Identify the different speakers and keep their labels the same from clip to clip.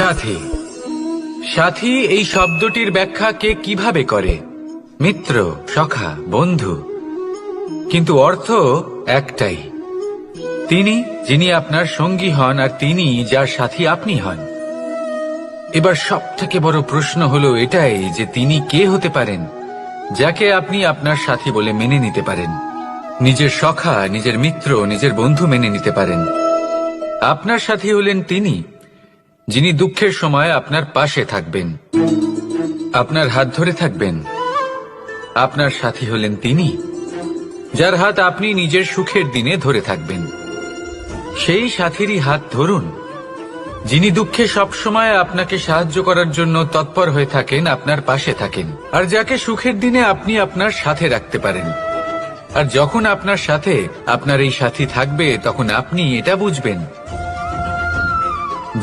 Speaker 1: সাথী। সাথী এই শব্দটির ব্যাখ্যা কে কিভাবে করে? মিত্র, সখা, বন্ধু। কিন্তু অর্থ একটাই, তিনি যিনি আপনার সঙ্গী হন আর তিনি যার সাথী আপনি হন। এবার সব থেকে বড় প্রশ্ন হলো এটাই যে তিনি কে হতে পারেন যাকে আপনি আপনার সাথী বলে মেনে নিতে পারেন, নিজের সখা, নিজের মিত্র, নিজের বন্ধু মেনে নিতে পারেন। আপনার সাথী হলেন তিনি যিনি দুঃখের সময় আপনার পাশে থাকবেন, আপনার হাত ধরে থাকবেন। আপনার সাথী হলেন তিনি যার হাত আপনি নিজের সুখের দিনে ধরে থাকবেন। সেই সাথীরই হাত ধরুন যিনি দুঃখে সবসময় আপনাকে সাহায্য করার জন্য তৎপর হয়ে থাকেন, আপনার পাশে থাকেন, আর যাকে সুখের দিনে আপনি আপনার সাথে রাখতে পারেন। আর যখন আপনার সাথে আপনার এই সাথী থাকবে তখন আপনি এটা বুঝবেন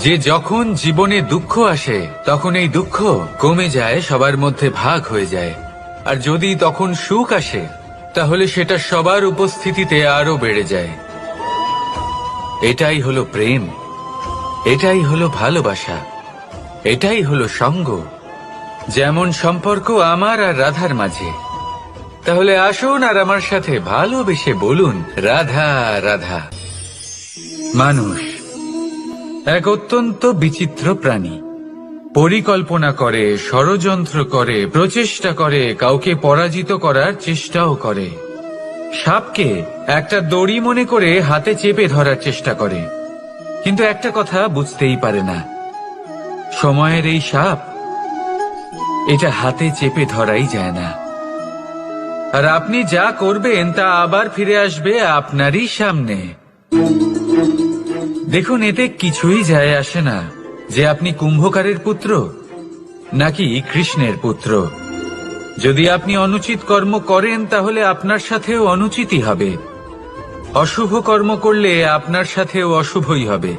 Speaker 1: যে যখন জীবনে দুঃখ আসে তখন এই দুঃখ কমে যায়, সবার মধ্যে ভাগ হয়ে যায়। আর যদি তখন সুখ আসে তাহলে সেটা সবার উপস্থিতিতে আরো বেড়ে যায়। এটাই হলো প্রেম, এটাই হলো ভালোবাসা, এটাই হলো সঙ্গ। যেমন সম্পর্ক আমার আর রাধার মাঝে। তাহলে আসুন আর আমার সাথে ভালোবেসে বলুন, রাধা রাধা। মানুষ এক অত্যন্ত বিচিত্র প্রাণী। পরিকল্পনা করে, ষড়যন্ত্র করে, প্রচেষ্টা করে, কাউকে পরাজিত করার চেষ্টাও করে। সাপকে একটা দড়ি মনে করে হাতে চেপে ধরার চেষ্টা করে, কিন্তু একটা কথা বুঝতেই পারে না, সময়ের এই সাপ, এটা হাতে চেপে ধরাই যায় না। আর আপনি যা করবেন তা আবার ফিরে আসবে আপনারই সামনে। দেখুন, এতে কিছুই যায় আসে না যে আপনি কুম্ভকারের পুত্র নাকি কৃষ্ণের পুত্র। যদি আপনি অনুচিত কর্ম করেন তাহলে আপনার সাথেও অনুচিতই হবে। অশুভ কর্ম করলে আপনার সাথেও অশুভই হবে।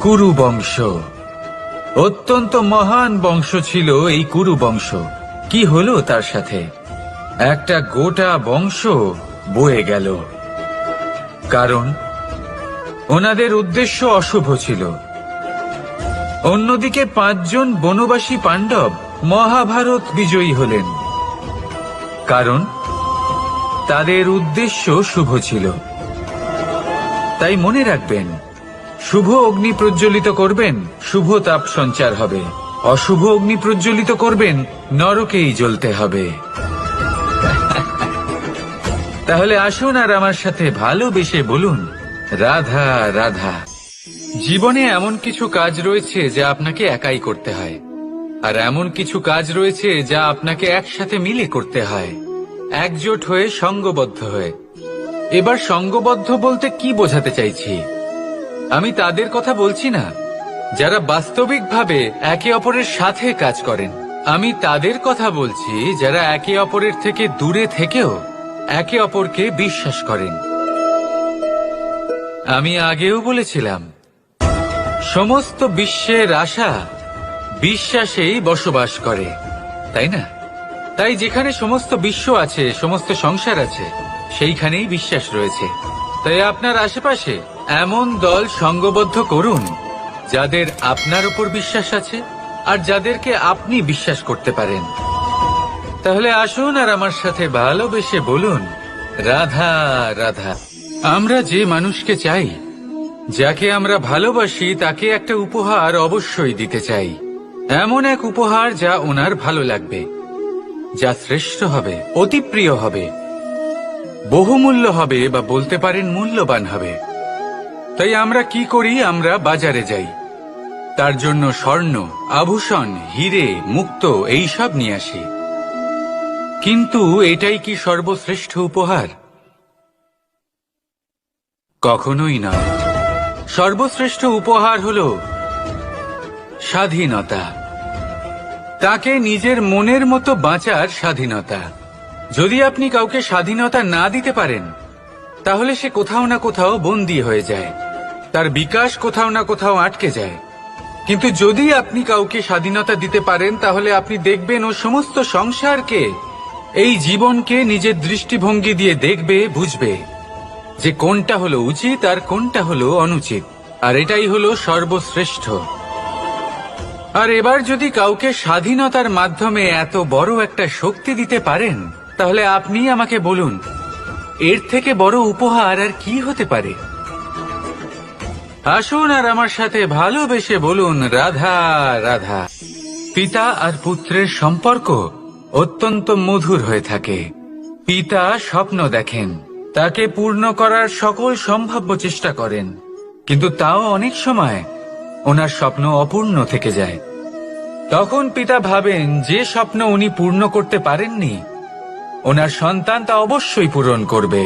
Speaker 1: কুরু বংশ অত্যন্ত মহান বংশ ছিল। এই কুরু বংশ কি হলো তার সাথে? একটা গোটা বংশ বয়ে গেল, কারণ ওনাদের উদ্দেশ্য অশুভ ছিল। অন্যদিকে 5 জন বনবাসী পাণ্ডব মহাভারত বিজয়ী হলেন, কারণ তাদের উদ্দেশ্য শুভ ছিল। তাই মনে রাখবেন, শুভ অগ্নি প্রজ্বলিত করবেন, শুভ তাপ সঞ্চার হবে। অশুভ অগ্নি প্রজ্বলিত করবেন, নরকেই জ্বলতে হবে। তাহলে আসুন আর আমার সাথে ভালোবেসে বলুন, রাধা রাধা। জীবনে এমন কিছু কাজ রয়েছে যা আপনাকে একাই করতে হয়, আর এমন কিছু কাজ রয়েছে যা আপনাকে একসাথে মিলে করতে হয়, একজোট হয়ে, সঙ্গবদ্ধ হয়ে। এবার সঙ্গবদ্ধ বলতে কি বোঝাতে চাইছি? আমি তাদের কথা বলছি না যারা বাস্তবিকভাবে একে অপরের সাথে কাজ করেন। আমি তাদের কথা বলছি যারা একে অপরের থেকে দূরে থেকেও একে অপরকে বিশ্বাস করেন। আমি আগেও বলেছিলাম, সমস্ত বিশ্বের আশা বিশ্বাসেই বসবাস করে, তাই না? তাই যেখানে সমস্ত বিশ্ব আছে, সমস্ত সংসার আছে, সেইখানেই বিশ্বাস রয়েছে। তাই আপনার আশেপাশে এমন দল সঙ্গবদ্ধ করুন যাদের আপনার উপর বিশ্বাস আছে আর যাদেরকে আপনি বিশ্বাস করতে পারেন। তাহলে আসুন আর আমার সাথে ভালোবেসে বলুন, রাধা রাধা। আমরা যে মানুষকে চাই, যাকে আমরা ভালোবাসি, তাকে একটা উপহার অবশ্যই দিতে চাই। এমন এক উপহার যা ওনার ভালো লাগবে, যা শ্রেষ্ঠ হবে, অতি প্রিয় হবে, বহুমূল্য হবে, বা বলতে পারেন মূল্যবান হবে। তাই আমরা কি করি? আমরা বাজারে যাই, তার জন্য স্বর্ণ, আভূষণ, হিরে, মুক্ত এইসব নিয়ে আসি। কিন্তু এটাই কি সর্বশ্রেষ্ঠ উপহার? কখনোই নয়। সর্বশ্রেষ্ঠ উপহার হলো স্বাধীনতা, তাকে নিজের মনের মতো বাঁচার স্বাধীনতা। যদি আপনি কাউকে স্বাধীনতা না দিতে পারেন তাহলে সে কোথাও না কোথাও বন্দী হয়ে যায়, তার বিকাশ কোথাও না কোথাও আটকে যায়। কিন্তু যদি আপনি কাউকে স্বাধীনতা দিতে পারেন তাহলে আপনি দেখবেন ও সমস্ত সংসারকে, এই জীবনকে নিজের দৃষ্টিভঙ্গি দিয়ে দেখবে, বুঝবে যে কোনটা হলো উচিত আর কোনটা হলো অনুচিত। আর এটাই হলো সর্বশ্রেষ্ঠ। আর এবার যদি কাউকে স্বাধীনতার মাধ্যমে এত বড় একটা শক্তি দিতে পারেন, তাহলে আপনি আমাকে বলুন এর থেকে বড় উপহার আর কি হতে পারে? আসুন আর আমার সাথে ভালোবেসে বলুন, রাধা রাধা। পিতা আর পুত্রের সম্পর্ক অত্যন্ত মধুর হয়ে থাকে। পিতা স্বপ্ন দেখেন, তাকে পূর্ণ করার সকল সম্ভাব্য চেষ্টা করেন, কিন্তু তাও অনেক সময় ওনার স্বপ্ন অপূর্ণ থেকে যায়। তখন পিতা ভাবেন যে স্বপ্ন উনি পূর্ণ করতে পারেননি, ওনার সন্তান তা অবশ্যই পূরণ করবে।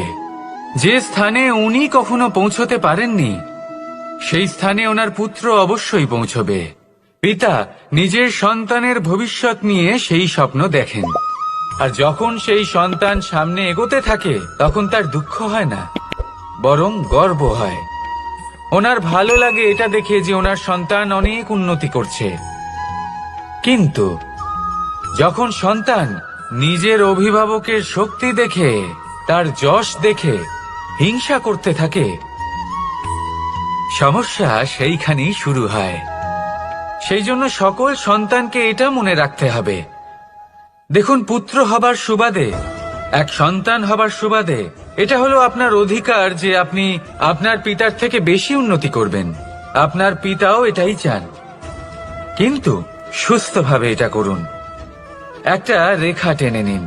Speaker 1: যে স্থানে উনি কখনো পৌঁছতে পারেননি, সেই স্থানে ওনার পুত্র অবশ্যই পৌঁছবে। পিতা নিজের সন্তানের ভবিষ্যৎ নিয়ে সেই স্বপ্ন দেখেন, আর যখন সেই সন্তান সামনে এগোতে থাকে তখন তার দুঃখ হয় না, বরং গর্ব হয়। ওনার ভালো লাগে এটা দেখে যে ওনার সন্তান অনেক উন্নতি করছে। কিন্তু যখন সন্তান নিজের অভিভাবকের শক্তি দেখে, তার যশ দেখে হিংসা করতে থাকে, সমস্যা সেইখানেই শুরু হয়। সেই জন্য সকল সন্তানকে এটা মনে রাখতে হবে, দেখুন, পুত্র হবার সুবাদে, এক সন্তান হবার সুবাদে এটা হলো আপনার অধিকার যে আপনি আপনার পিতার থেকে বেশি উন্নতি করবেন। আপনার পিতাও এটাই চান, কিন্তু সুস্থভাবে এটা করুন। একটা রেখা টেনে নিন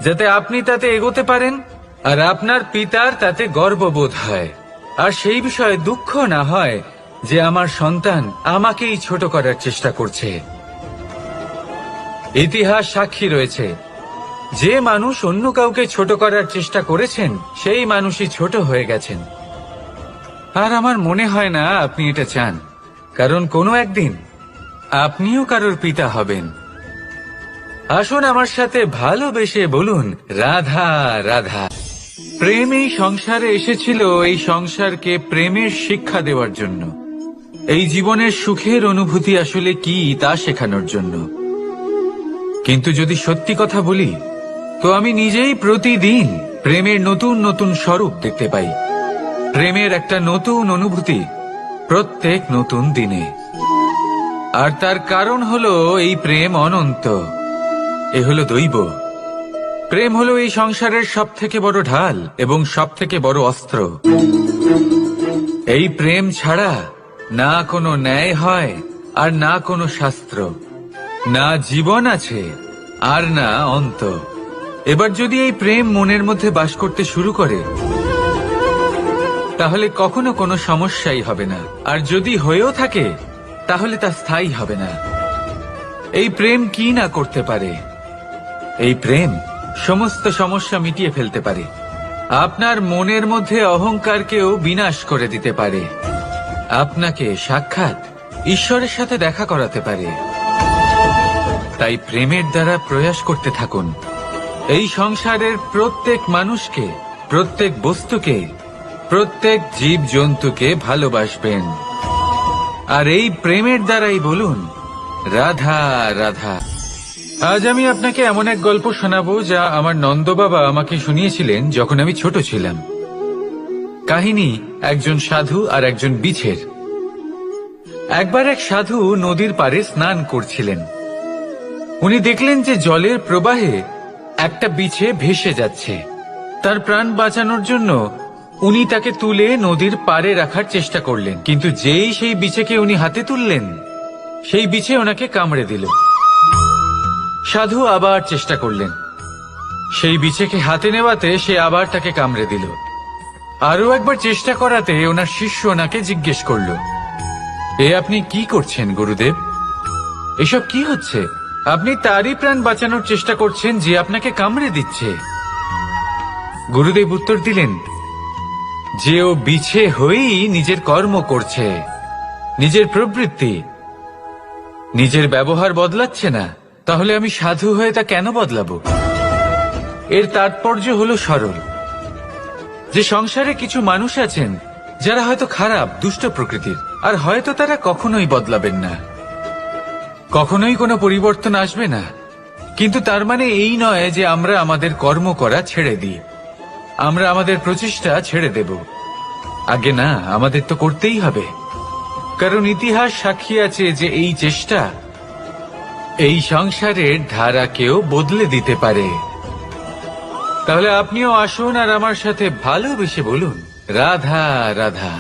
Speaker 1: যাতে আপনি তাতে এগোতে পারেন আর আপনার পিতার তাতে গর্ববোধ হয়, আর সেই বিষয়ে দুঃখ না হয় যে আমার সন্তান আমাকেই ছোট করার চেষ্টা করছে। ইতিহাস সাক্ষী রয়েছে, যে মানুষ অন্য কাউকে ছোট করার চেষ্টা করেছেন সেই মানুষই ছোট হয়ে গেছেন। আর আমার মনে হয় না আপনি এটা চান, কারণ কোনো একদিন আপনিও কারোর পিতা হবেন। আসুন আমার সাথে ভালোবেসে বলুন, রাধা রাধা। প্রেম এই সংসারে এসেছিল এই সংসারকে প্রেমের শিক্ষা দেওয়ার জন্য, এই জীবনের সুখের অনুভূতি আসলে কি তা শেখানোর জন্য। কিন্তু যদি সত্যি কথা বলি, তো আমি নিজেই প্রতিদিন প্রেমের নতুন নতুন স্বরূপ দেখতে পাই। প্রেমের একটা নতুন অনুভূতি প্রত্যেক নতুন দিনে, আর তার কারণ হলো এই প্রেম অনন্ত। এ হলো দৈব। প্রেম হলো এই সংসারের সব থেকে বড় ঢাল এবং সব থেকে বড় অস্ত্র। এই প্রেম ছাড়া না কোনো ন্যায় হয় আর না কোনো শাস্ত্র, না জীবন আছে আর না অন্ত। এবার যদি এই প্রেম মনের মধ্যে বাস করতে শুরু করে, তাহলে কখনো কোনো সমস্যাই হবে না, আর যদি হয়েও থাকে তাহলে তা স্থায়ী হবে না। এই প্রেম কি না করতে পারে? এই প্রেম সমস্ত সমস্যা মিটিয়ে ফেলতে পারে, আপনার মনের মধ্যে অহংকারকেও বিনাশ করে দিতে পারে, আপনাকে সাক্ষাৎ ঈশ্বরের সাথে দেখা করাতে পারে। তাই প্রেমের দ্বারা প্রয়াস করতে থাকুন। এই সংসারের প্রত্যেক মানুষকে, প্রত্যেক বস্তুকে, প্রত্যেক জীব জন্তুকে ভালোবাসবেন, আর এই প্রেমের দ্বারাই বলুন, রাধা রাধা। আজ আমি আপনাকে এমন এক গল্প শোনাবো যা আমার নন্দ বাবা আমাকে শুনিয়েছিলেন যখন আমি ছোট ছিলাম। কাহিনী একজন সাধু আর একজন বিছের। একবার এক সাধু নদীর পাড়ে স্নান করছিলেন। উনি দেখলেন যে জলের প্রবাহে একটা বিছে ভেসে যাচ্ছে। তার প্রাণ বাঁচানোর জন্য উনি তাকে তুলে নদীর পাড়ে রাখার চেষ্টা করলেন, কিন্তু যেই সেই বিছেকে উনি হাতে তুললেন, সেই বিছে ওনাকে কামড়ে দিল। সাধু আবার চেষ্টা করলেন, সেই বিছেকে হাতে নেওয়াতে সে আবার তাকে কামড়ে দিল। আরো একবার চেষ্টা করাতে ওনার শিষ্য ওনাকে জিজ্ঞেস করল, এ আপনি কি করছেন গুরুদেব? এসব কি হচ্ছে? আপনি তারই প্রাণ বাঁচানোর চেষ্টা করছেন যে আপনাকে কামড়ে দিচ্ছে। গুরুদেব উত্তর দিলেন যে ও বিছে হয়েই নিজের কর্ম করছে, নিজের প্রবৃত্তি, নিজের ব্যবহার বদলাচ্ছে না। তাহলে আমি সাধু হয়ে তা কেন বদলাবো? এর তাৎপর্য হলো সরল, যে সংসারে কিছু মানুষ আছেন যারা হয়তো খারাপ, দুষ্ট প্রকৃতির, আর হয়তো তারা কখনোই বদলাবেন না, কখনোই কোনো পরিবর্তন আসবে না। কিন্তু তার মানে এই নয় যে আমরা আমাদের কর্ম করা ছেড়ে দিই, আমরা আমাদের প্রচেষ্টা ছেড়ে দেব। আগে না, আমাদের তো করতেই হবে। কারণ ইতিহাস সাক্ষী আছে যে এই চেষ্টা এই সংসারের ধারাকেও বদলে দিতে পারে। তাহলে আপনিও আসুন আর আমার সাথে ভালোবেসে বলুন, রাধা রাধা।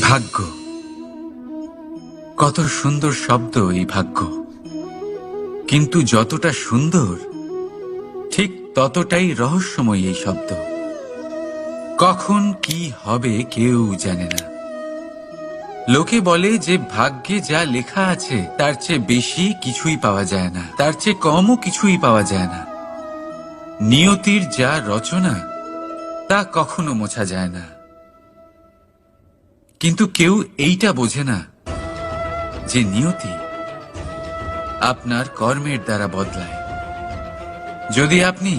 Speaker 1: ভাগ্য, কত সুন্দর শব্দ এই ভাগ্য, কিন্তু যতটা সুন্দর ঠিক ততটাই রহস্যময় এই শব্দ। কখন কি হবে কেউ জানে না। লোকে বলে যে ভাগ্যে যা লেখা আছে তার চেয়ে বেশি কিছুই পাওয়া যায় না, তার চেয়ে কমও কিছুই পাওয়া যায় না। নিয়তির যা রচনা তা কখনো মোছা যায় না। কিন্তু কেউ এইটা বোঝে না যে নিয়তি আপনার কর্মের দ্বারা বদলায়। যদি আপনি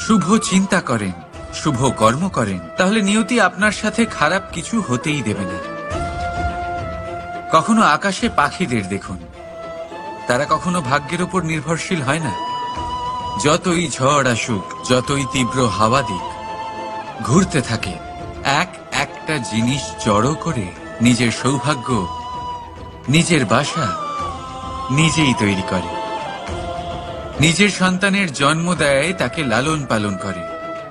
Speaker 1: শুভ চিন্তা করেন, শুভ কর্ম করেন, তাহলে নিয়তি আপনার সাথে খারাপ কিছু হতেই দেবে না। কখনো আকাশে পাখিদের দেখুন, তারা কখনো ভাগ্যের উপর নির্ভরশীল হয় না। যতই ঝড় আসুক, যতই তীব্র হাওয়া দিক, ঘুরতে থাকে, একটা জিনিস জড়ো করে নিজের সৌভাগ্য, নিজের বাসা নিজেই তৈরি করে। নিজের সন্তানের জন্ম দেয়, তাকে লালন পালন করে,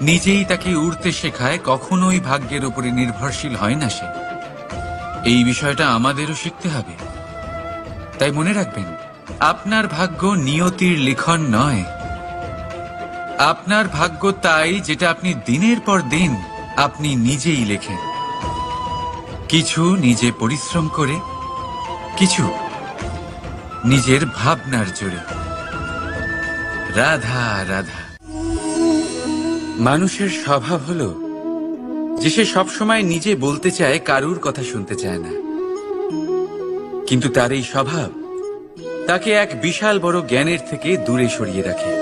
Speaker 1: নিজেই তাকে উড়তে শেখায়, কখনোই ভাগ্যের উপরে নির্ভরশীল হয় না সে। এই বিষয়টা আমাদেরও শিখতে হবে। তাই মনে রাখবেন, আপনার ভাগ্য নিয়তির লিখন নয়। আপনার ভাগ্য তাই যেটা আপনি দিনের পর দিন আপনি নিজেই লেখেন। কিছু নিজে পরিশ্রম করে, কিছু নিজের ভাবনার জোরে। রাধা রাধা। মানুষের স্বভাব হলো যে সে সবসময় নিজে বলতে চায়, কারুর কথা শুনতে চায় না। কিন্তু তার এই স্বভাব তাকে এক বিশাল বড় জ্ঞানের থেকে দূরে সরিয়ে রাখে,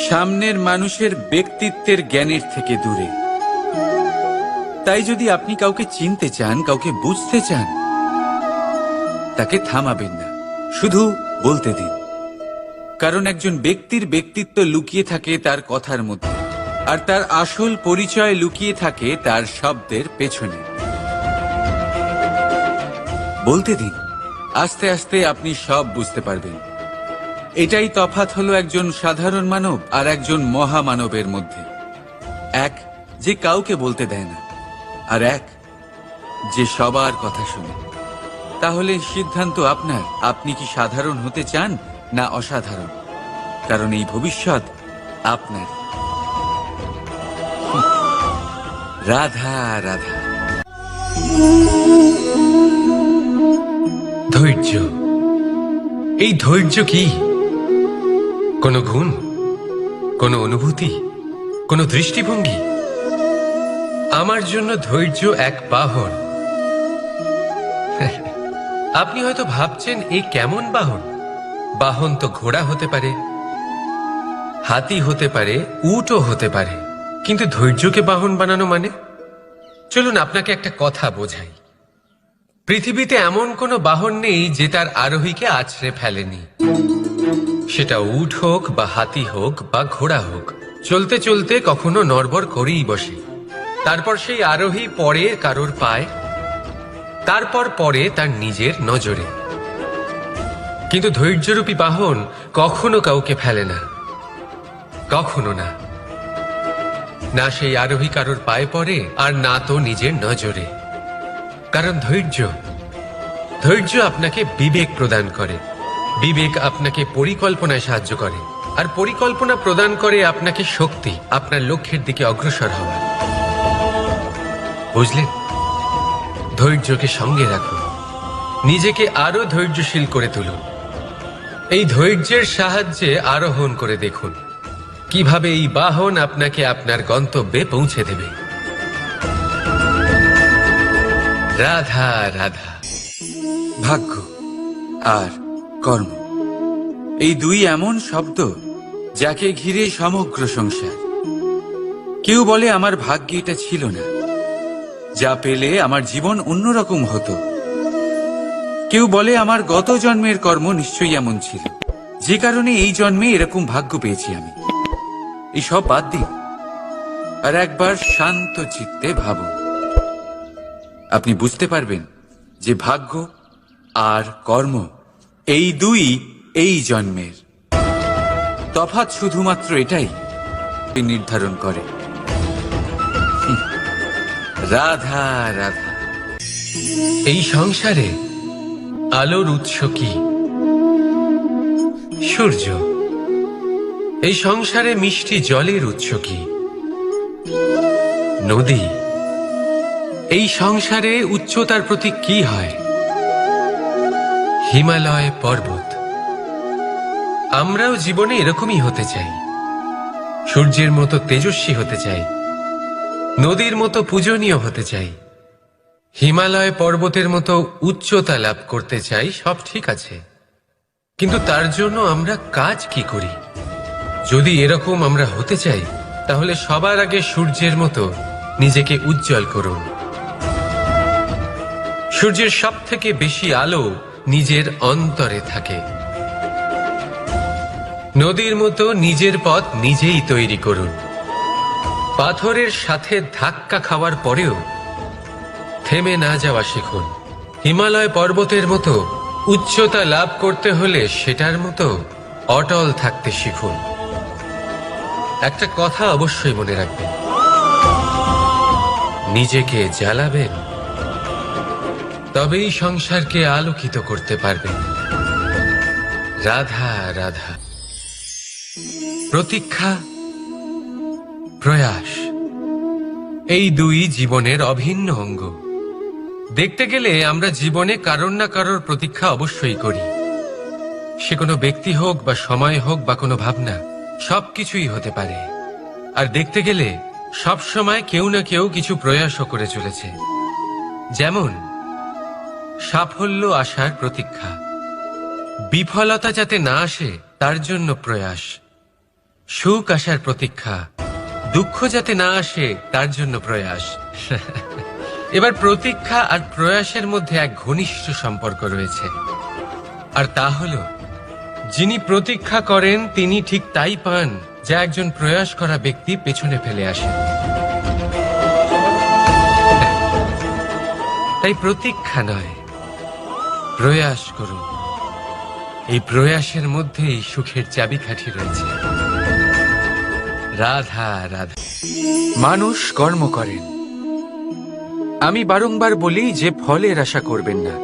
Speaker 1: সামনের মানুষের ব্যক্তিত্বের জ্ঞানের থেকে দূরে। তাই যদি আপনি কাউকে চিনতে চান, কাউকে বুঝতে চান, তাকে থামাবেন না, শুধু বলতে দিন। কারণ একজন ব্যক্তির ব্যক্তিত্ব লুকিয়ে থাকে তার কথার মধ্যে, আর তার আসল পরিচয় লুকিয়ে থাকে তার শব্দের পেছনে। বলতে দিন, আস্তে আস্তে আপনি সব বুঝতে পারবেন। এটাই তফাৎ হলো একজন সাধারণ মানব আর একজন মহামানবের মধ্যে। এক যে কাউকে বলতে দেয় না, আর এক যে সবার কথা শুনে। তাহলে সিদ্ধান্ত আপনার, আপনি কি সাধারণ হতে চান না অসাধারণ? কারণ এই ভবিষ্যৎ আপনার। রাধা রাধা।
Speaker 2: ধৈর্য, এই ধৈর্য কি কোনো গুণ, কোনো অনুভূতি, কোনো দৃষ্টিভঙ্গি? আমার জন্য ধৈর্য এক বাহন। আপনি হয়তো ভাবছেন, এই কেমন বাহন? বাহন তো ঘোড়া হতে পারে, হাতি হতে পারে, উটও হতে পারে, কিন্তু ধৈর্যকে বাহন বানানো মানে? চলুন আপনাকে একটা কথা বোঝাই। পৃথিবীতে এমন কোনো বাহন নেই যে তার আরোহীকে আছড়ে ফেলেনি। সেটা উট হোক বা হাতি হোক বা ঘোড়া হোক, চলতে চলতে কখনো নড়বড় করেই বসে। তারপর সেই আরোহী পড়ে কারোর পায়, তারপর পড়ে তার নিজের নজরে। কিন্তু ধৈর্যরূপী বাহন কখনো কাউকে ফেলে না, কখনো না। না সেই আরোহী কারোর পায়ে পড়ে, আর না তো নিজের নজরে। কারণ ধৈর্য আপনাকে বিবেক প্রদান করে, বিবেক আপনাকে পরিকল্পনায় সাহায্য করে, আর পরিকল্পনা প্রদান করে আপনাকে শক্তি, আপনার লক্ষ্যের দিকে অগ্রসর হওয়ার। বুঝলেন? ধৈর্যকে সঙ্গে রাখুন, নিজেকে আরো ধৈর্যশীল করে তুলুন। এই ধৈর্যের সাহায্যে আরোহণ করে দেখুন কিভাবে এই বাহন আপনাকে আপনার গন্তব্যে পৌঁছে দেবে। রাধা রাধা।
Speaker 1: ভাগ্য আর কর্ম, এই দুই এমন শব্দ যাকে ঘিরে সমগ্র সংসার। কেউ বলে আমার ভাগ্যে এটা ছিল না, যা পেলে আমার জীবন অন্যরকম হতো। কেউ বলে আমার গত জন্মের কর্ম নিশ্চয়ই এমন ছিল, যে কারণে এই জন্মে এরকম ভাগ্য পেয়েছি আমি। এসব বাদ দিন আর একবার শান্ত চিত্তে ভাবুন। আপনি বুঝতে পারবেন যে ভাগ্য আর কর্ম এই দুই এই জন্মের তফাৎ শুধুমাত্র এটাই নির্ধারণ করে। রাধা রাধা।
Speaker 2: এই সংসারে আলোর উৎস কি? সূর্য। এই সংসারে মিষ্টি জলের উৎস কি? নদী। এই সংসারে উচ্চতার প্রতীক কি হয়? হিমালয় পর্বত। আমরাও জীবনে এরকমই হতে চাই, সূর্যের মতো তেজস্বী হতে চাই, নদীর মতো পূজনীয় হতে চাই, হিমালয় পর্বতের মতো উচ্চতা লাভ করতে চাই। সব ঠিক আছে, কিন্তু তার জন্য আমরা কাজ কি করি? যদি এরকম আমরা হতে চাই, তাহলে সবার আগে সূর্যের মতো নিজেকে উজ্জ্বল করুন। সূর্যের সব থেকে বেশি আলো নিজের অন্তরে থাকে। নদীর মতো নিজের পথ নিজেই তৈরি করুন। পাথরের সাথে ধাক্কা খাওয়ার পরেও থেমে না যাওয়া শিখুন। হিমালয় পর্বতের মতো উচ্চতা লাভ করতে হলে সেটার মতো অটল থাকতে শিখুন। একটা কথা অবশ্যই মনে রাখবেন, নিজেকে জ্বালাবেন, তবেই সংসারকে আলোকিত করতে পারবেন। রাধা রাধা। প্রতীক্ষা, প্রয়াস, এই দুই জীবনের অভিন্ন অঙ্গ। দেখতে গেলে আমরা জীবনে কারোর না কারোর প্রতীক্ষা অবশ্যই করি। সে কোনো ব্যক্তি হোক বা সময় হোক বা কোনো ভাবনা, সবকিছুই হতে পারে। আর দেখতে গেলে সব সময় কেউ না কেউ কিছু প্রয়াসও করে চলেছে। যেমন সাফল্য আসার প্রতীক্ষা, বিফলতা যাতে না আসে তার জন্য প্রয়াস, সুখ আসার প্রতীক্ষা, দুঃখ যাতে না আসে তার জন্য প্রয়াস। এবার প্রতীক্ষা আর প্রয়াসের মধ্যে এক ঘনিষ্ঠ সম্পর্ক রয়েছে, আর তা হলো যিনি প্রতীক্ষা করেন তিনি ঠিক তাই পান যা একজন প্রয়াস করা ব্যক্তি পেছনে ফেলে আসে। তাই প্রতীক্ষা নয়, প্রয়াস করুন। এই প্রয়াসের মধ্যেই সুখের চাবিকাঠি রয়েছে। রাধা রাধা।
Speaker 1: মানুষ কর্ম করেন। আমি বারংবার বলি যে ফলের আশা করবেন না।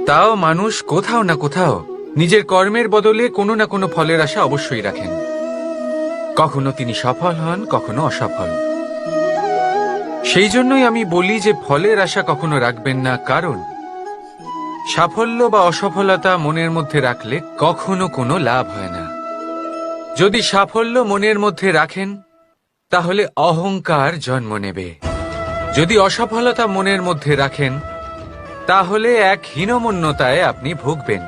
Speaker 1: তাও মানুষ কোথাও না কোথাও নিজের কর্মের বদলে কোনো না কোনো ফলের আশা অবশ্যই রাখেন। কখনো তিনি সফল হন, কখনো অসফল। সেই জন্যই আমি বলি যে ফলের আশা কখনো রাখবেন না, কারণ সাফল্য বা অসফলতা মনের মধ্যে রাখলে কখনো কোনো লাভ হয় না। যদি সাফল্য মনের মধ্যে রাখেন তাহলে অহংকার জন্ম নেবে। যদি অসফলতা মনের মধ্যে রাখেন তাহলে এক হীনমন্যতায় আপনি ভুগবেন,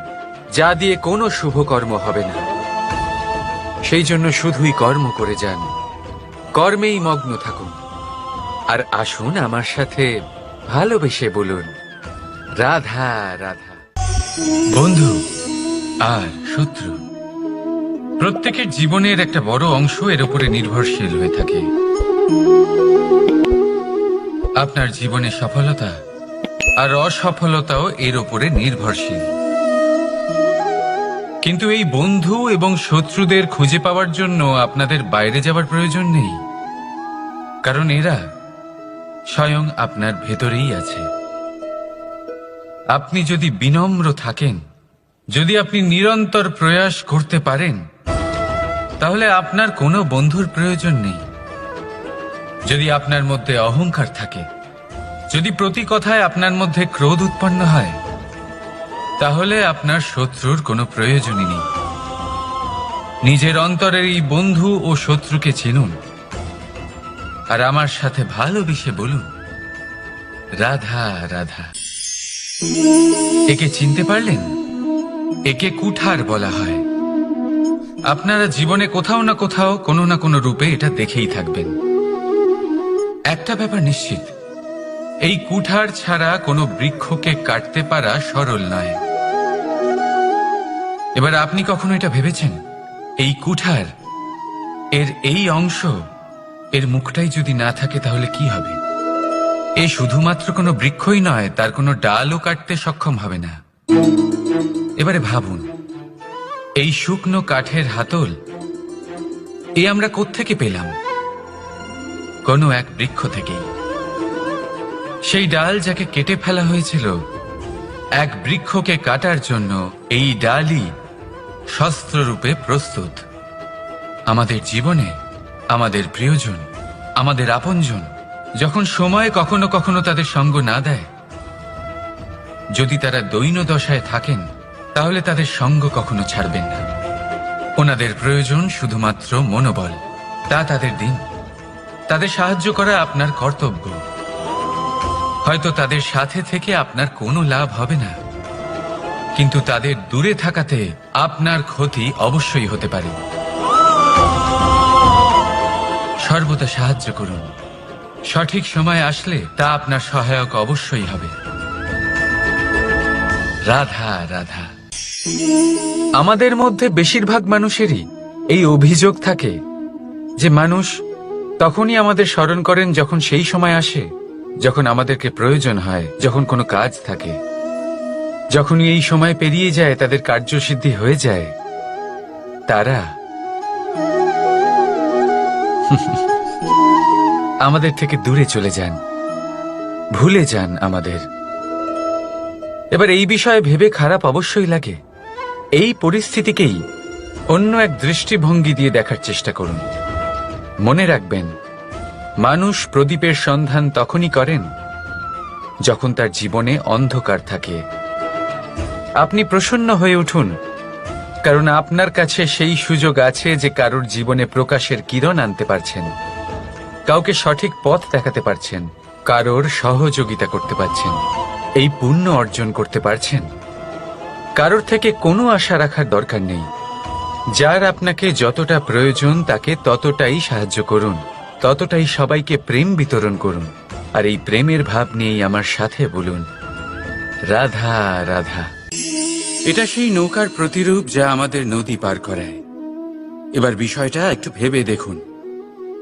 Speaker 1: যা দিয়ে কোনো শুভকর্ম হবে না। সেই জন্য শুধুই কর্ম করে যান, কর্মেই মগ্ন থাকুন। আর আসুন আমার সাথে ভালোবেসে বলুন, রাধা রাধা। বন্ধু আর শত্রু, প্রত্যেকের জীবনের একটা বড় অংশ এর উপরে নির্ভরশীল হয়ে থাকে। আপনার জীবনে সফলতা আর অসফলতাও এর উপরে নির্ভরশীল। কিন্তু এই বন্ধু এবং শত্রুদের খুঁজে পাওয়ার জন্য আপনাদের বাইরে যাওয়ার প্রয়োজন নেই, কারণ এরা স্বয়ং আপনার ভেতরেই আছে। আপনি যদি বিনম্র থাকেন, যদি আপনি নিরন্তর প্রয়াস করতে পারেন, তাহলে আপনার কোনো বন্ধুর প্রয়োজন নেই। যদি আপনার মধ্যে অহংকার থাকে, যদি প্রতি কথায় আপনার মধ্যে ক্রোধ উৎপন্ন হয়, তাহলে আপনার শত্রুর কোনো প্রয়োজনই নেই। নিজের অন্তরের এই বন্ধু ও শত্রুকে চিনুন, আর আমার সাথে ভালোবেসে বলুন, রাধা রাধা। একে চিনতে পারলেন? একে কুঠার বলা হয়। আপনারা জীবনে কোথাও না কোথাও কোনো না কোনো রূপে এটা দেখেই থাকবেন। একটা ব্যাপার নিশ্চিত, এই কুঠার ছাড়া কোনো বৃক্ষকে কাটতে পারা সরল নয়। এবার আপনি কখনো এটা ভেবেছেন, এই কুঠার, এর এই অংশ, এর মুখটাই যদি না থাকে তাহলে কি হবে? এ শুধুমাত্র কোনো বৃক্ষই নয়, তার কোনো ডালও কাটতে সক্ষম হবে না। এবারে ভাবুন, এই শুকনো কাঠের হাতল এ আমরা কোত্থেকে পেলাম? কোনো এক বৃক্ষ থেকেই। সেই ডাল যাকে কেটে ফেলা হয়েছিল এক বৃক্ষকে কাটার জন্য, এই ডালই শস্ত্ররূপে প্রস্তুত। আমাদের জীবনে আমাদের প্রিয়জন, আমাদের আপনজন যখন সময় কখনো কখনো তাদের সঙ্গ না দেয়, যদি তারা দৈন্য দশায় থাকেন, তাহলে তাদের সঙ্গ কখনো ছাড়বেন না। ওনাদের প্রয়োজন শুধুমাত্র মনোবল। তা তাদের দিন, তাদের সাহায্য করা আপনার কর্তব্য। হয়তো তাদের সাথে থেকে আপনার কোনো লাভ হবে না, কিন্তু তাদের দূরে থাকাতে আপনার ক্ষতি অবশ্যই হতে পারে। সর্বদা সাহায্য করুন, সঠিক সময় আসলে তা আপনার সহায়ক অবশ্যই হবে। রাধা রাধা। আমাদের মধ্যে বেশিরভাগ মানুষেরই এই অভিযোগ থাকে যে মানুষ তখনই আমাদের স্মরণ করেন যখন সেই সময় আসে যখন আমাদেরকে প্রয়োজন হয়, যখন কোনো কাজ থাকে। যখনই এই সময় পেরিয়ে যায়, তাদের কার্যসিদ্ধি হয়ে যায়, তারা আমাদের থেকে দূরে চলে যান, ভুলে যান আমাদের। এবার এই বিষয়ে ভেবে খারাপ অবশ্যই লাগে। এই পরিস্থিতিকেই অন্য এক দৃষ্টিভঙ্গি দিয়ে দেখার চেষ্টা করুন। মনে রাখবেন, মানুষ প্রদীপের সন্ধান তখনই করেন যখন তার জীবনে অন্ধকার থাকে। আপনি প্রসন্ন হয়ে উঠুন, কারণ আপনার কাছে সেই সুযোগ আছে যে কারোর জীবনে প্রকাশের কিরণ আনতে পারছেন, কাউকে সঠিক পথ দেখাতে পারছেন, কারোর সহযোগিতা করতে পারছেন, এই পুণ্য অর্জন করতে পারছেন। কারোর থেকে কোনো আশা রাখার দরকার নেই। যার আপনাকে যতটা প্রয়োজন তাকে ততটাই সাহায্য করুন, ততটাই সবাইকে প্রেম বিতরণ করুন। আর এই প্রেমের ভাব নিয়েই আমার সাথে বলুন, রাধা রাধা। এটা সেই নৌকার প্রতিরূপ যা আমাদের নদী পার করায়। এবার বিষয়টা একটু ভেবে দেখুন,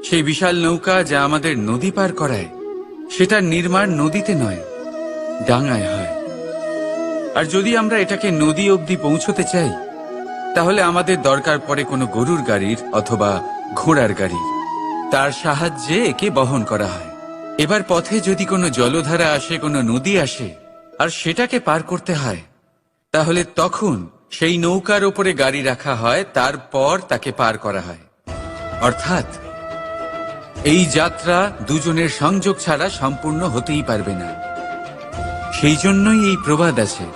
Speaker 1: সেই বিশাল নৌকা যা আমাদের নদী পার করায়, সেটার নির্মাণ নদীতে নয়, ডাঙায় হয়। আর যদি আমরা এটাকে নদী অবধি পৌঁছতে চাই, তাহলে আমাদের দরকার পড়ে কোনো গরুর গাড়ির অথবা ঘোড়ার গাড়ির। তার সাহায্যে একে বহন করা হয়। এবার পথে যদি কোনো জলধারা আসে, কোনো নদী আসে, আর সেটাকে পার করতে হয়, তাহলে তখন সেই নৌকার ওপরে গাড়ি রাখা হয়, তারপর তাকে পার করা হয়। অর্থাৎ এই যাত্রা দুজনের সংযোগ ছাড়া সম্পূর্ণ হতেই পারবে না। সেই জন্যই এই প্রবাদ আছে,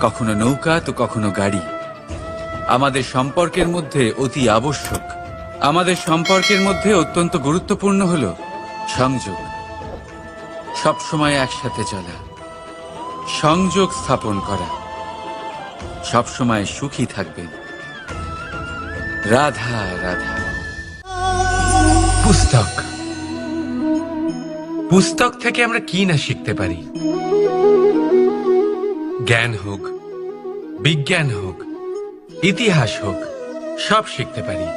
Speaker 1: কখনো নৌকা তো কখনো গাড়ি। আমাদের সম্পর্কের মধ্যে অতি আবশ্যক, আমাদের সম্পর্কের মধ্যে অত্যন্ত গুরুত্বপূর্ণ হল সংযোগ। সবসময় একসাথে চলা, সংযোগ স্থাপন করা। সবসময় সুখী থাকবেন। রাধা রাধা। পুস্তক, পুস্তক থেকে আমরা কি না শিখতে পারি। জ্ঞান হোক, বিজ্ঞান হোক, ইতিহাস হোক, সব শিখতে পারি।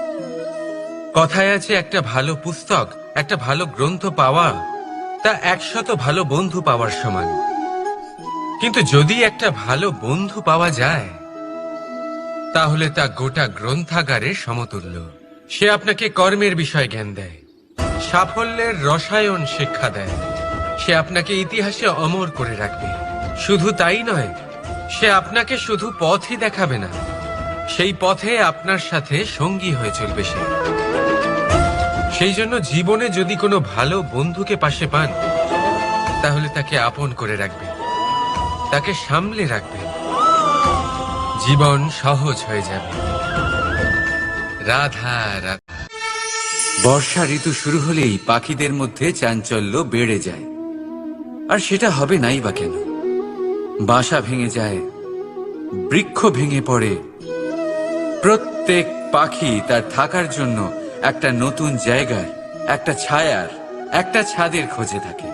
Speaker 1: কথায় আছে, একটা ভালো পুস্তক, একটা ভালো গ্রন্থ পাওয়া তা 100 ভালো বন্ধু পাওয়ার সমান। কিন্তু যদি একটা ভালো বন্ধু পাওয়া যায়, তাহলে তা গোটা গ্রন্থাগারের সমতুল্য। সে আপনাকে কর্মের বিষয় জ্ঞান দেয়, সাফল্যের রসায়ন শিক্ষা দেয়, সে আপনাকে ইতিহাসে অমর করে রাখবে। শুধু তাই নয়, সে আপনাকে শুধু পথই দেখাবে না, সেই পথে আপনার সাথে সঙ্গী হয়ে চলবে সে। সেই জন্য জীবনে যদি কোনো ভালো বন্ধুকে পাশে পান, তাহলে তাকে আপন করে রাখবেন, তাকে সামলে রাখবেন, জীবন সহজ হয়ে যাবে। রাধা রাধা। বর্ষা ঋতু শুরু হলেই পাখিদের মধ্যে চাঞ্চল্য বেড়ে যায়। আর সেটা হবে নাই বা কেন? বাসা ভেঙে যায়, বৃক্ষ ভেঙে পড়ে, প্রত্যেক পাখি তার থাকার জন্য একটা নতুন জায়গার, একটা ছায়ার, একটা ছাদের খোঁজে থাকে।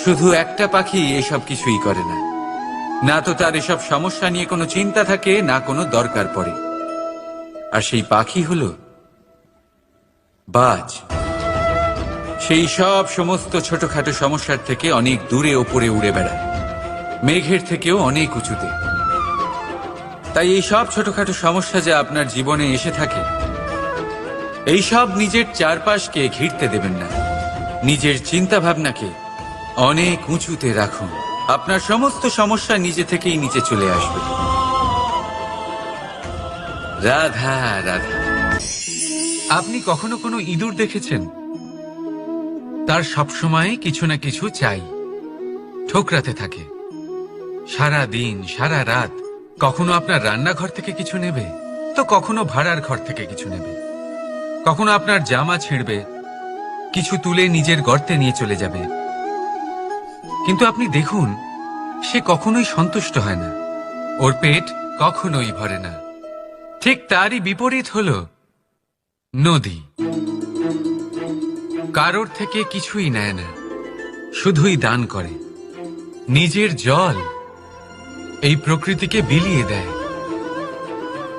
Speaker 1: শুধু একটা পাখি এসব কিছুই করে না। না তো তার এসব সমস্যা নিয়ে কোনো চিন্তা থাকে, না কোনো দরকার পড়ে। আর সেই পাখি হলো বাজ। সেই সব সমস্ত ছোটখাটো সমস্যার থেকে অনেক দূরে ওপরে উড়ে বেড়ায়, মেঘের থেকেও অনেক উঁচুতে। তাই এই সব ছোটখাটো সমস্যা যা আপনার জীবনে এসে থাকে, এই সব নিজের চারপাশকে ঘিরতে দেবেন না। নিজের চিন্তা ভাবনাকে অনেক উঁচুতে রাখুন। আপনার সমস্ত সমস্যা নিজে থেকেই নিচে চলে আসবে। রাধা রাধা। আপনি কখনো কোনো ইঁদুর দেখেছেন? তার সবসময় কিছু না কিছু চাই, ঠোকরাতে থাকে সারা দিন সারা রাত। কখনো আপনার রান্নাঘর থেকে কিছু নেবে, তো কখনো ভাড়ার ঘর থেকে কিছু নেবে। কখনো আপনার জামা ছিঁড়বে, কিছু তুলে নিজের গর্তে নিয়ে চলে যাবে। কিন্তু আপনি দেখুন, সে কখনোই সন্তুষ্ট হয় না, ওর পেট কখনোই ভরে না। ঠিক তারই বিপরীত হলো নদী। কারোর থেকে কিছুই নেয় না, শুধুই দান করে। নিজের জল এই প্রকৃতিকে বিলিয়ে দেয়,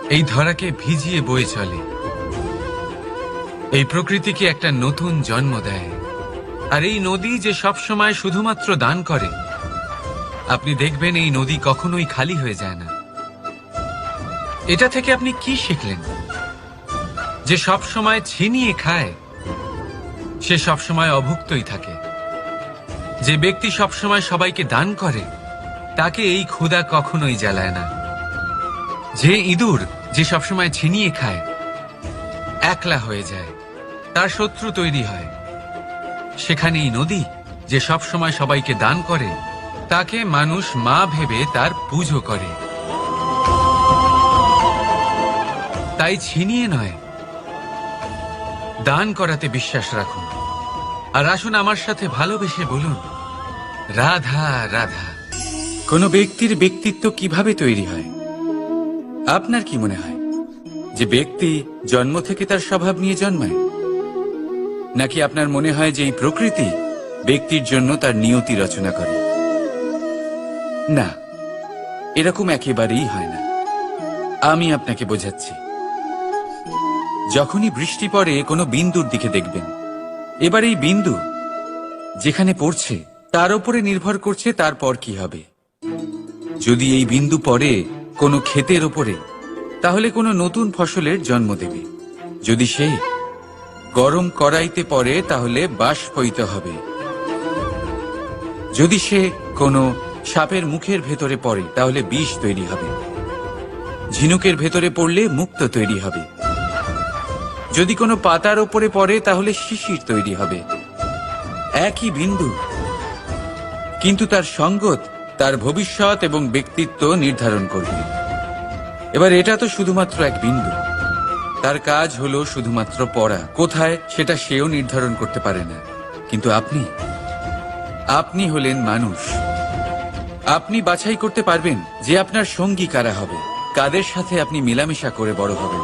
Speaker 1: এই ধরাকে ভিজিয়ে বয়ে চলে, এই প্রকৃতিকে একটা নতুন জন্ম দেয়। আর এই নদী যে সবসময় শুধুমাত্র দান করে, আপনি দেখবেন এই নদী কখনোই খালি হয়ে যায় না। এটা থেকে আপনি কি শিখলেন? যে সবসময় ছিনিয়ে খায়, সে সবসময় অভুক্তই থাকে। যে ব্যক্তি সবসময় সবাইকে দান করে, তাকে এই ক্ষুধা কখনোই জ্বালায় না। যে ইঁদুর যে সবসময় ছিনিয়ে খায়, একলা হয়ে যায়, তার শত্রু তৈরি হয়। সেখানেই নদী যে সবসময় সবাইকে দান করে, তাকে মানুষ মা ভেবে তার পুজো করে। তাই ছিনিয়ে নয়, দান করাতে বিশ্বাস রাখুন। আর আসুন আমার সাথে ভালোবেসে বলুন, রাধা রাধা। কোনো ব্যক্তির ব্যক্তিত্ব কিভাবে তৈরি হয়? আপনার কি মনে হয় যে ব্যক্তি জন্ম থেকে তার স্বভাব নিয়ে জন্মায়? নাকি আপনার মনে হয় যে এই প্রকৃতি ব্যক্তির জন্য তার নিয়তি রচনা করে? না, এরকম একেবারেই হয় না। আমি আপনাকে বোঝাচ্ছি। যখনই বৃষ্টি পড়ে, কোনো বিন্দুর দিকে দেখবেন। এবার এই বিন্দু যেখানে পড়ছে, তার উপরে নির্ভর করছে তারপর কি হবে। যদি এই বিন্দু পড়ে কোনো ক্ষেতের ওপরে, তাহলে কোনো নতুন ফসলের জন্ম দেবে। যদি সে গরম কড়াইতে পড়ে, তাহলে বাষ্পীত হবে। যদি সে কোনো সাপের মুখের ভেতরে পড়ে, তাহলে বিষ তৈরি হবে। ঝিনুকের ভেতরে পড়লে মুক্ত তৈরি হবে। যদি কোনো পাতার ওপরে পড়ে, তাহলে শিশির তৈরি হবে। একই বিন্দু, কিন্তু তার সঙ্গত তার ভবিষ্যৎ এবং ব্যক্তিত্ব নির্ধারণ করবে। এবার এটা তো শুধুমাত্র এক বিন্দু, তার কাজ হলো শুধুমাত্র পড়া। কোথায় সেটা সেও নির্ধারণ করতে পারে না। কিন্তু আপনি হলেন মানুষ। আপনি বাছাই করতে পারবেন যে আপনার সঙ্গী কারা হবে, কাদের সাথে আপনি মেলামেশা করে বড় হবেন।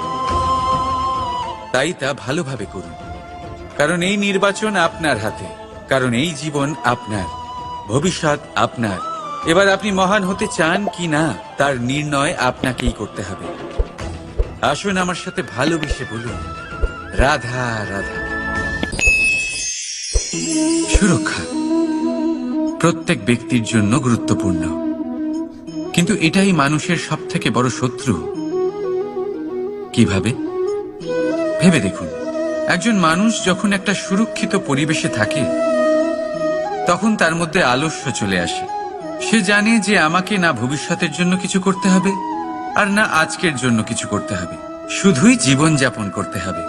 Speaker 1: তাই তা ভালোভাবে করুন, কারণ এই নির্বাচন আপনার হাতে। কারণ এই জীবন আপনার, ভবিষ্যৎ আপনার। এবার আপনি মহান হতে চান কি না, তার নির্ণয় আপনাকেই করতে হবে। আসুন আমার সাথে ভালোবেসে বলুন, রাধা রাধা। সুরক্ষা প্রত্যেক ব্যক্তির জন্য গুরুত্বপূর্ণ, কিন্তু এটাই মানুষের সবথেকে বড় শত্রু। কিভাবে? ভেবে দেখুন। একজন মানুষ যখন একটা সুরক্ষিত পরিবেশে থাকে, তখন তার মধ্যে আলস্য চলে আসে। সে জানে যে আমাকে না ভবিষ্যতের জন্য কিছু করতে হবে, আর না আজকের জন্য কিছু করতে হবে, শুধুই জীবন যাপন করতে হবে।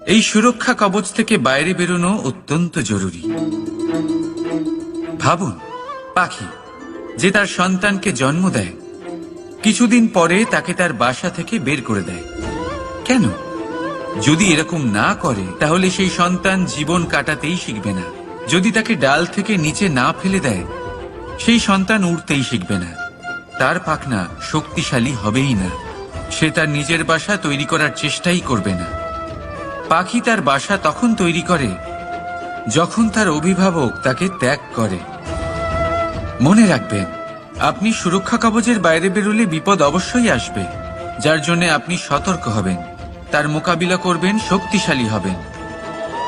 Speaker 1: এই সুরক্ষা কবচ থেকে বাইরে বেরোনো অত্যন্ত জরুরি। ভাবুন, পাখি যে তার সন্তানকে জন্ম দেয়, কিছুদিন পরে তাকে তার বাসা থেকে বের করে দেয়। কেন? যদি এরকম না করে, তাহলে সেই সন্তান জীবন কাটাতেই শিখবে না। যদি তাকে ডাল থেকে নিচে না ফেলে দেয়, সেই সন্তান উড়তেই শিখবে না। তার পাখনা শক্তিশালী হবেই না। সে তার নিজের বাসা তৈরি করার চেষ্টাই করবে না। পাখি তার বাসা তখন তৈরি করে যখন তার অভিভাবক তাকে ত্যাগ করে। মনে রাখবেন, আপনি সুরক্ষা কবচের বাইরে বেরোলে বিপদ অবশ্যই আসবে, যার জন্য আপনি সতর্ক হবেন, তার মোকাবিলা করবেন, শক্তিশালী হবেন।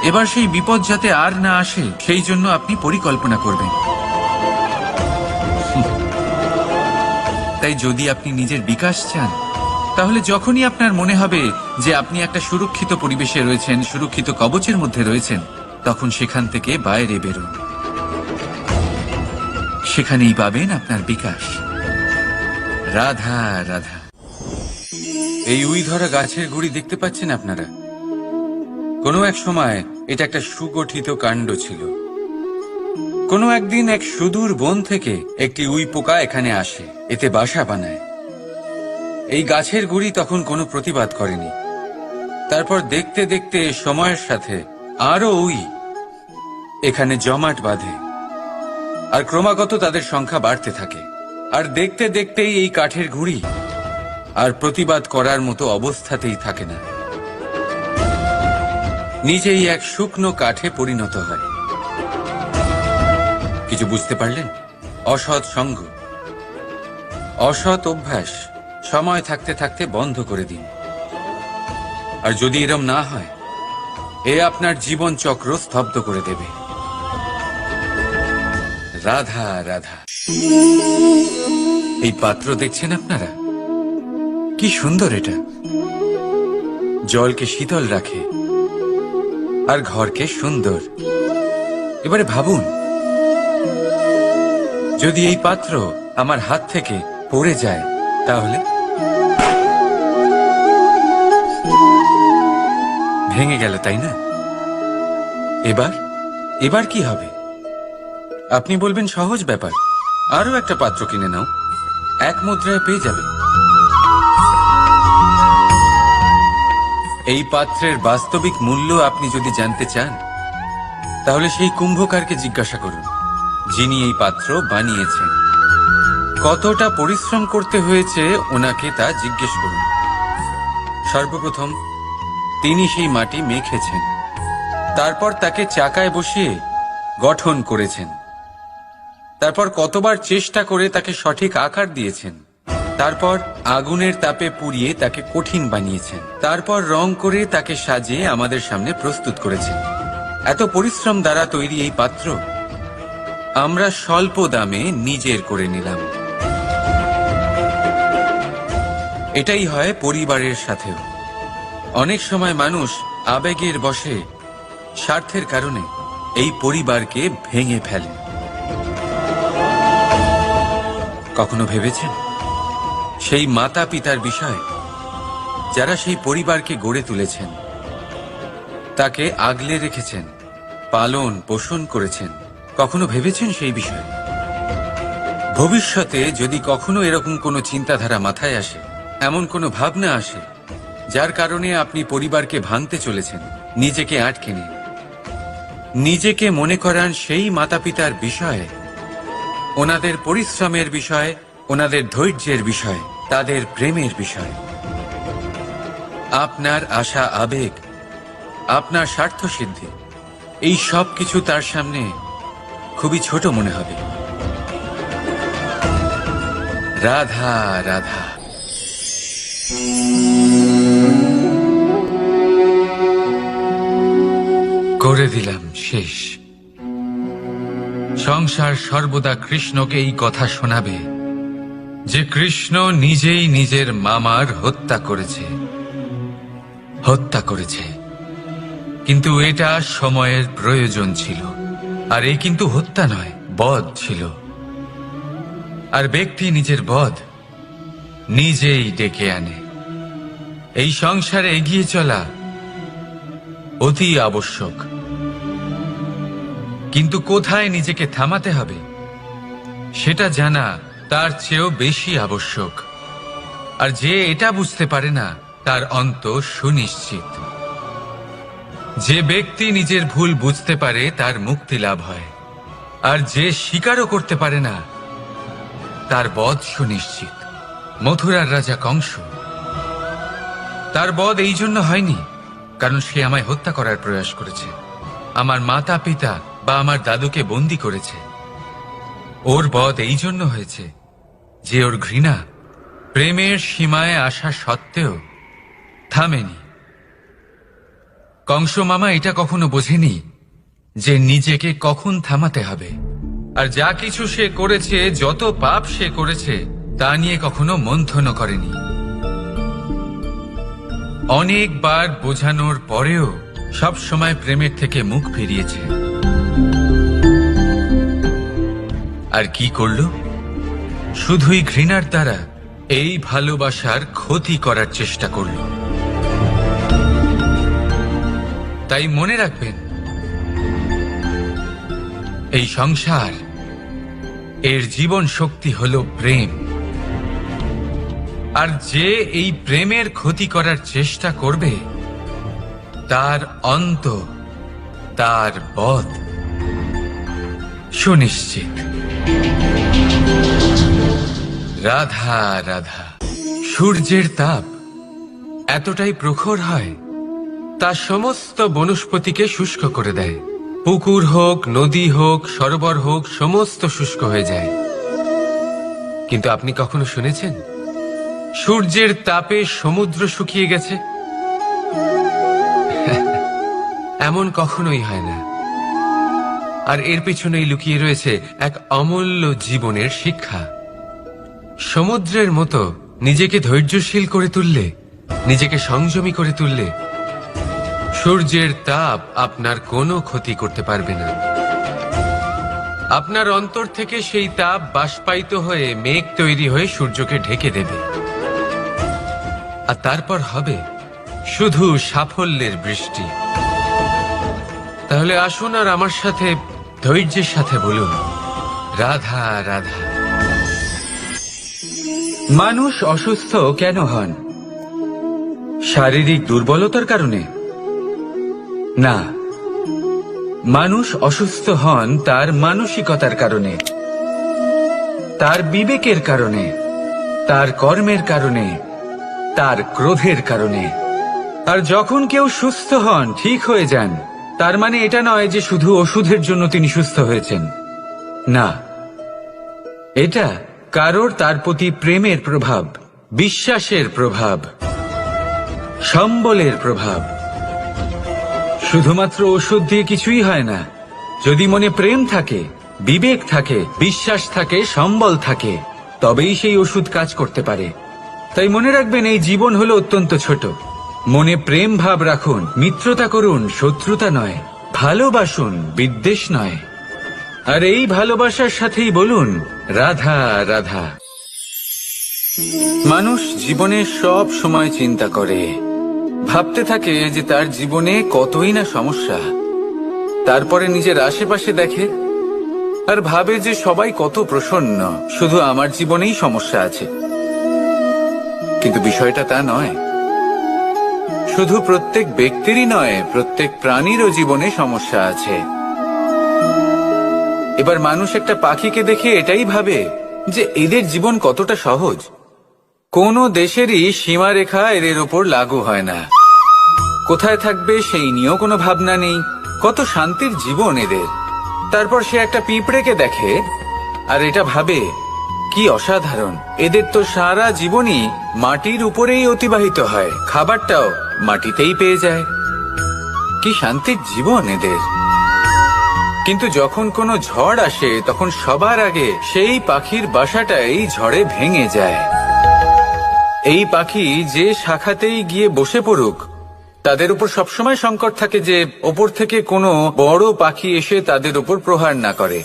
Speaker 1: এবার সেই বিপদ যাতে আর না আসে সেই জন্য আপনি পরিকল্পনা করবেন। তাই যদি আপনি নিজের বিকাশ চান, তাহলে যখনই আপনার মনে হবে যে আপনি একটা সুরক্ষিত পরিবেশে রয়েছেন, সুরক্ষিত কবচের মধ্যে রয়েছেন, তখন সেখান থেকে বাইরে বেরোন। সেখানেই পাবেন আপনার বিকাশ। রাধা রাধা। এই উই ধরা গাছের গুড়ি দেখতে পাচ্ছেন আপনারা? কোনো এক সময় এটা একটা সুগঠিত কাণ্ড ছিল। কোনো একদিন এক সুদূর বন থেকে একটি উই পোকা এখানে আসে, এতে বাসা বানায়। এই গাছের গুড়ি তখন কোনো প্রতিবাদ করেনি। তারপর দেখতে দেখতে সময়ের সাথে আরো উই এখানে জমাট বাঁধে, আর ক্রমাগত তাদের সংখ্যা বাড়তে থাকে। আর দেখতে দেখতেই এই কাঠের গুঁড়ি আর প্রতিবাদ করার মতো অবস্থাতেই থাকে না, নিজেই এক শুকনো কাঠে পরিণত হয়। কিছু বুঝতে পারলেন? অসৎ সঙ্গ, অসৎ অভ্যাস সময় থাকতে থাকতে বন্ধ করে দিন। আর যদি এরম না হয়, এ আপনার জীবন চক্র স্তব্ধ করে দেবে। রাধা রাধা। এই পাত্র দেখছেন আপনারা? কি সুন্দর এটা! জলকে শীতল রাখে আর ঘরকে সুন্দর। এবারে ভাবুন, যদি এই পাত্র আমার হাত থেকে পড়ে যায় তাহলে? ভেঙে গেল, তাই না? এবার কি হবে? আপনি বলবেন সহজ ব্যাপার, আরো একটা পাত্র কিনে নাও, এক মুদ্রায় পেয়ে যাবে। এই পাত্রের বাস্তবিক মূল্য আপনি যদি জানতে চান, তাহলে সেই কুম্ভকারকে জিজ্ঞাসা করুন, যিনি এই পাত্র বানিয়েছেন। কতটা পরিশ্রম করতে হয়েছে ওনাকে তা জিজ্ঞেস করুন। সর্বপ্রথম তিনি সেই মাটি মেখেছেন, তারপর তাকে চাকায় বসিয়ে গঠন করেছেন, তারপর কতবার চেষ্টা করে তাকে সঠিক আকার দিয়েছেন, তারপর আগুনের তাপে পুড়িয়ে তাকে কঠিন বানিয়েছেন, তারপর রং করে তাকে সাজিয়ে আমাদের সামনে প্রস্তুত করেছেন। এত পরিশ্রম দ্বারা তৈরি এই পাত্র আমরা স্বল্প দামে নিজের করে নিলাম। এটাই হয় পরিবারের সাথেও। অনেক সময় মানুষ আবেগের বশে, স্বার্থের কারণে এই পরিবারকে ভেঙে ফেলে। কখনো ভেবেছেন সেই মাতা পিতার বিষয়, যারা সেই পরিবারকে গড়ে তুলেছেন, তাকে আগলে রেখেছেন, পালন পোষণ করেছেন? কখনো ভেবেছেন সেই বিষয়ে? ভবিষ্যতে যদি কখনো এরকম কোনো চিন্তাধারা মাথায় আসে, এমন কোনো ভাবনা আসে যার কারণে আপনি পরিবারকে ভাঙতে চলেছেন, নিজেকে আটকে নিন। নিজেকে মনে করান সেই মাতা পিতার বিষয়ে, ওনাদের পরিশ্রমের বিষয়, ওনাদের ধৈর্যের বিষয়, তাদের প্রেমের বিষয়। আপনার আশা, আবেগ, আপনার স্বার্থ সিদ্ধি, এই সব কিছু তার সামনে খুবই ছোট মনে হবে। রাধা রাধা। করে দিলাম শেষ। সংসার সর্বদা কৃষ্ণকে এই কথা শোনাবে যে কৃষ্ণ নিজেই নিজের মামার হত্যা করেছে। কিন্তু এটা সময়ের প্রয়োজন ছিল। আর এই কিন্তু হত্যা নয়, বধ ছিল। আর ব্যক্তি নিজের বধ নিজেই ডেকে আনে। এই সংসারে এগিয়ে চলা অতি আবশ্যক, কিন্তু কোথায় নিজেকে থামাতে হবে সেটা জানা তার চেয়েও বেশি আবশ্যক। আর যে এটা বুঝতে পারে না, তার অন্ত সুনিশ্চিত। যে ব্যক্তি নিজের ভুল বুঝতে পারে তার মুক্তি লাভ হয়, আর যে স্বীকারও করতে পারে না তার বধ সুনিশ্চিত। মথুরার রাজা কংস, তার বধ এই জন্য হয়নি কারণ সে আমায় হত্যা করার প্রয়াস করেছে, আমার মাতা পিতা বা আমার দাদুকে বন্দী করেছে। ওর বধ এই জন্য হয়েছে যে ওর ঘৃণা প্রেমের সীমায় আসা সত্ত্বেও থামেনি। কংস মামা এটা কখনো বোঝেনি যে নিজেকে কখন থামাতে হবে। আর যা কিছু সে করেছে, যত পাপ সে করেছে, তা নিয়ে কখনো মন্থন করেনি। অনেকবার বোঝানোর পরেও সব সময় প্রেমের থেকে মুখ ফিরিয়েছে। আর কি করল? শুধুই ঘৃণার দ্বারা এই ভালোবাসার ক্ষতি করার চেষ্টা করল। তাই মনে রাখবেন, এই সংসার, এর জীবন শক্তি হল প্রেম। আর যে এই প্রেমের ক্ষতি করার চেষ্টা করবে, তার অন্ত, তার বধ সুনিশ্চিত। রাধা রাধা। সূর্যের তাপ এতটাই প্রখর হয়, তা সমস্ত বনস্পতিকে শুষ্ক করে দেয়। পুকুর হোক, নদী হোক, সরোবর হোক, সমস্ত শুষ্ক হয়ে যায়। কিন্তু আপনি কখনো শুনেছেন সূর্যের তাপে সমুদ্র শুকিয়ে গেছে? এমন কখনোই হয় না। আর এর পেছনেই লুকিয়ে রয়েছে এক অমূল্য জীবনের শিক্ষা। সমুদ্রের মতো নিজেকে ধৈর্যশীল করে তুললে, নিজেকে সংযমী করে তুললে, সূর্যের তাপ আপনার কোনো ক্ষতি করতে পারবে না। আপনার অন্তর থেকে সেই তাপ বাষ্পায়িত হয়ে মেঘ তৈরি হয়ে সূর্যকে ঢেকে দেবে। আর তারপর হবে শুধু সাফল্যের বৃষ্টি। তাহলে আসুন আর আমার সাথে ধৈর্যের সাথে বলুন, রাধা রাধা। মানুষ অসুস্থ কেন হন? শারীরিক দুর্বলতার কারণে? না, মানুষ অসুস্থ হন তার মানসিকতার কারণে, তার বিবেকের কারণে, তার কর্মের কারণে, তার ক্রোধের কারণে। আর যখন কেউ সুস্থ হন, ঠিক হয়ে যান, তার মানে এটা নয় যে শুধু ওষুধের জন্য তিনি সুস্থ হয়েছেন। না, এটা কারোর তার প্রতি প্রেমের প্রভাব, বিশ্বাসের প্রভাব, সম্বলের প্রভাব। শুধুমাত্র ওষুধ দিয়ে কিছুই হয় না। যদি মনে প্রেম থাকে, বিবেক থাকে, বিশ্বাস থাকে, সম্বল থাকে, তবেই সেই ওষুধ কাজ করতে পারে। তাই মনে রাখবেন, এই জীবন হলো অত্যন্ত ছোট। মনে প্রেম ভাব রাখুন, মিত্রতা করুন, শত্রুতা নয়। ভালোবাসুন, বিদ্বেষ নয়। আর এই ভালোবাসার সাথেই বলুন, রাধা রাধা। মানুষ জীবনে সব সময় চিন্তা করে, ভাবতে থাকে যে তার জীবনে কতই না সমস্যা। তারপরে নিজের আশেপাশে দেখে আর ভাবে যে সবাই কত প্রসন্ন, শুধু আমার জীবনেই সমস্যা আছে। কিন্তু বিষয়টা তা নয়। শুধু প্রত্যেক ব্যক্তিরই নয়, প্রত্যেক প্রাণীরও জীবনে সমস্যা আছে। এবার মানুষ একটা পাখিকে দেখে এটাই ভাবে যে এদের জীবন কতটা সহজ। কোনো দেশেরই সীমারেখা এদের ওপর লাগু হয় না। কোথায় থাকবে সেই নিয়েও কোনো ভাবনা নেই। কত শান্তির জীবন এদের। তারপর সে একটা পিঁপড়েকে দেখে আর এটা ভাবে, কি অসাধারণ, এদের তো সারা জীবনই মাটির উপরেই অতিবাহিত হয়, খাবারটাও মাটিতেই পেয়ে যায়। কি শান্তির জীবন এদের। কিন্তু যখন কোনো ঝড় আসে, তখন সবার আগে সেই পাখির বাসাটাই ঝড়ে ভেঙে যায়। এই পাখি যে শাখাতেই গিয়ে বসে পড়ুক, তাদের উপর সবসময় সংকট থাকে যে ওপর থেকে কোনো বড় পাখি এসে তাদের উপর প্রহার না করে,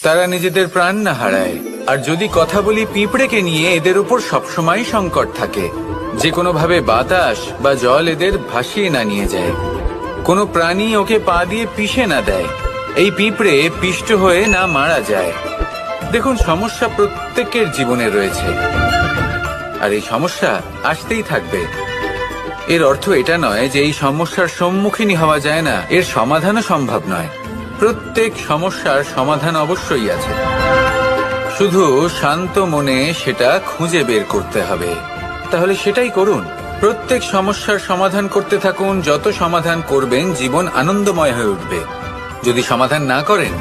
Speaker 1: তারা নিজেদের প্রাণ না হারায়। আর যদি কথা বলি পিঁপড়েকে নিয়ে, এদের উপর সবসময় সংকট থাকে যে কোনোভাবে বাতাস বা জল এদের ভাসিয়ে না নিয়ে যায়, কোনো প্রাণী ওকে পা দিয়ে পিষে না দেয়, এই পিঁপড়ে পিষ্ট হয়ে না মারা যায়। দেখুন, সমস্যা প্রত্যেকের জীবনে রয়েছে, আর এই সমস্যা আসতেই থাকবে। এর অর্থ এটা নয় যে এই সমস্যার সম্মুখীন হওয়া যায় না, এর সমাধানও সম্ভব নয়। প্রত্যেক সমস্যার সমাধান অবশ্যই আছে, শুধু শান্ত মনে সেটা খুঁজে বের করতে হবে। তাহলে সেটাই করুন, প্রত্যেক সমস্যার সমাধান করতে থাকুন। যত সমাধান করবেন জীবন আনন্দময় হয়ে উঠবে। যদি সমাধান না করেন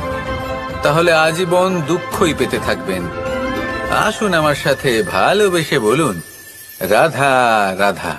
Speaker 1: তাহলে আজীবন দুঃখই পেতে থাকবেন। আসুন আমার সাথে ভালোবেসে বলুন, রাধা রাধা।